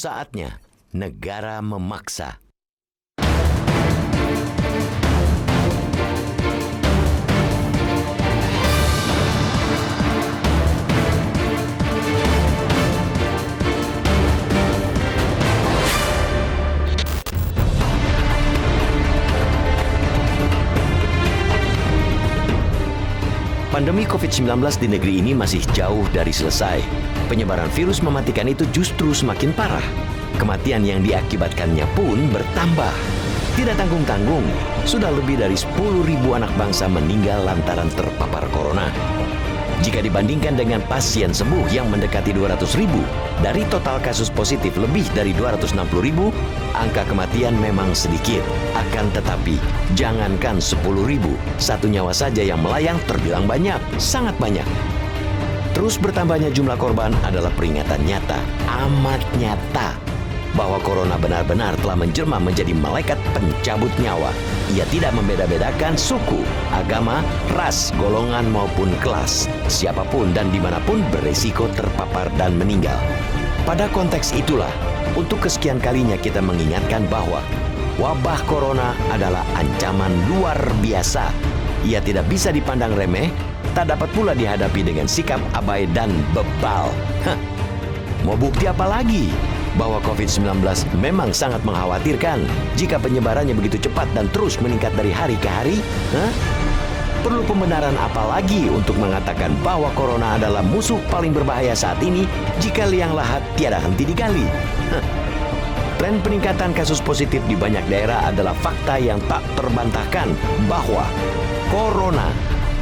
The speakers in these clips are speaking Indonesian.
Saatnya negara memaksa. Pandemi COVID-19 di negeri ini masih jauh dari selesai. Penyebaran virus mematikan itu justru semakin parah. Kematian yang diakibatkannya pun bertambah. Tidak tanggung-tanggung, sudah lebih dari 10.000 anak bangsa meninggal lantaran terpapar corona. Jika dibandingkan dengan pasien sembuh yang mendekati 200.000, dari total kasus positif lebih dari 260.000, angka kematian memang sedikit. Akan tetapi, jangankan 10.000, satu nyawa saja yang melayang terbilang banyak, sangat banyak. Terus bertambahnya jumlah korban adalah peringatan nyata, amat nyata, bahwa corona benar-benar telah menjelma menjadi malaikat pencabut nyawa. Ia tidak membeda-bedakan suku, agama, ras, golongan maupun kelas. Siapapun dan dimanapun beresiko terpapar dan meninggal. Pada konteks itulah, untuk kesekian kalinya kita mengingatkan bahwa wabah corona adalah ancaman luar biasa. Ia tidak bisa dipandang remeh, tak dapat pula dihadapi dengan sikap abai dan bebal. Mau bukti apa lagi? Bahwa COVID-19 memang sangat mengkhawatirkan jika penyebarannya begitu cepat dan terus meningkat dari hari ke hari? Perlu pembenaran apa lagi untuk mengatakan bahwa corona adalah musuh paling berbahaya saat ini jika liang lahat tiada henti digali? Tren peningkatan kasus positif di banyak daerah adalah fakta yang tak terbantahkan bahwa corona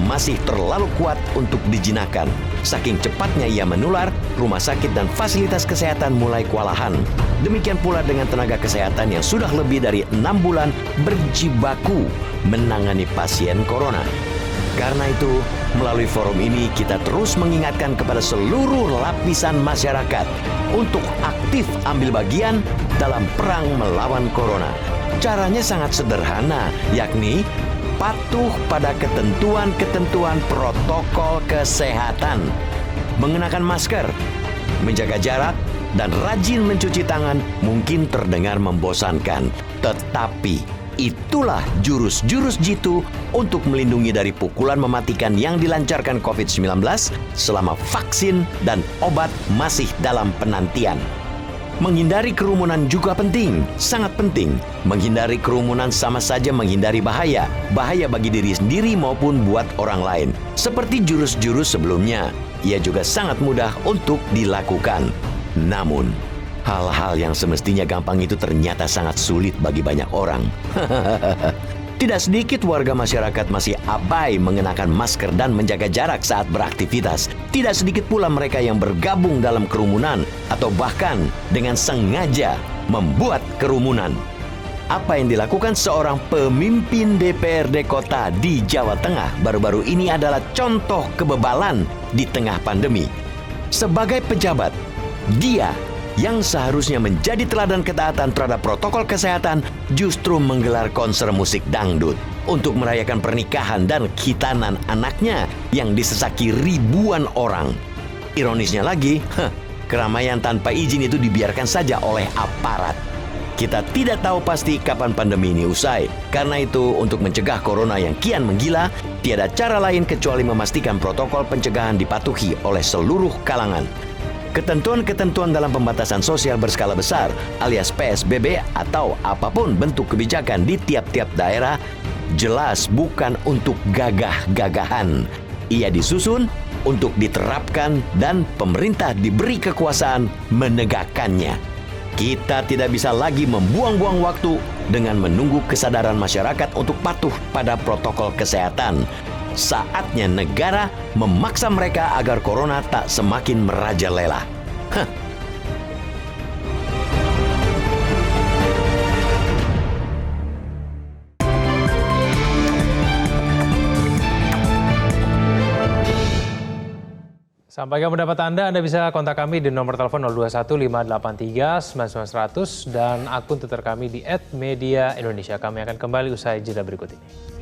masih terlalu kuat untuk dijinakkan. Saking cepatnya ia menular, rumah sakit dan fasilitas kesehatan mulai kewalahan. Demikian pula dengan tenaga kesehatan yang sudah lebih dari 6 bulan berjibaku menangani pasien corona. Karena itu, melalui forum ini kita terus mengingatkan kepada seluruh lapisan masyarakat untuk aktif ambil bagian dalam perang melawan corona. Caranya sangat sederhana, yakni patuh pada ketentuan-ketentuan protokol kesehatan. Mengenakan masker, menjaga jarak, dan rajin mencuci tangan mungkin terdengar membosankan. Tetapi itulah jurus-jurus jitu untuk melindungi dari pukulan mematikan yang dilancarkan COVID-19 selama vaksin dan obat masih dalam penantian. Menghindari kerumunan juga penting, sangat penting. Menghindari kerumunan sama saja menghindari bahaya. Bahaya bagi diri sendiri maupun buat orang lain. Seperti jurus-jurus sebelumnya, ia juga sangat mudah untuk dilakukan. Namun, hal-hal yang semestinya gampang itu ternyata sangat sulit bagi banyak orang. Tidak sedikit warga masyarakat masih abai mengenakan masker dan menjaga jarak saat beraktivitas. Tidak sedikit pula mereka yang bergabung dalam kerumunan atau bahkan dengan sengaja membuat kerumunan. Apa yang dilakukan seorang pemimpin DPRD kota di Jawa Tengah baru-baru ini adalah contoh kebebalan di tengah pandemi. Sebagai pejabat, dia yang seharusnya menjadi teladan ketaatan terhadap protokol kesehatan justru menggelar konser musik dangdut untuk merayakan pernikahan dan khitanan anaknya yang disesaki ribuan orang. Ironisnya lagi, keramaian tanpa izin itu dibiarkan saja oleh aparat. Kita tidak tahu pasti kapan pandemi ini usai. Karena itu, untuk mencegah corona yang kian menggila, tiada cara lain kecuali memastikan protokol pencegahan dipatuhi oleh seluruh kalangan. Ketentuan-ketentuan dalam pembatasan sosial berskala besar alias PSBB atau apapun bentuk kebijakan di tiap-tiap daerah jelas bukan untuk gagah-gagahan. Ia disusun untuk diterapkan dan pemerintah diberi kekuasaan menegakkannya. Kita tidak bisa lagi membuang-buang waktu dengan menunggu kesadaran masyarakat untuk patuh pada protokol kesehatan. Saatnya negara memaksa mereka agar corona tak semakin merajalela. Sampaikan pendapat Anda bisa kontak kami di nomor telepon 0215839900 dan akun Twitter kami di @mediaindonesia. Kami akan kembali usai jeda berikut ini.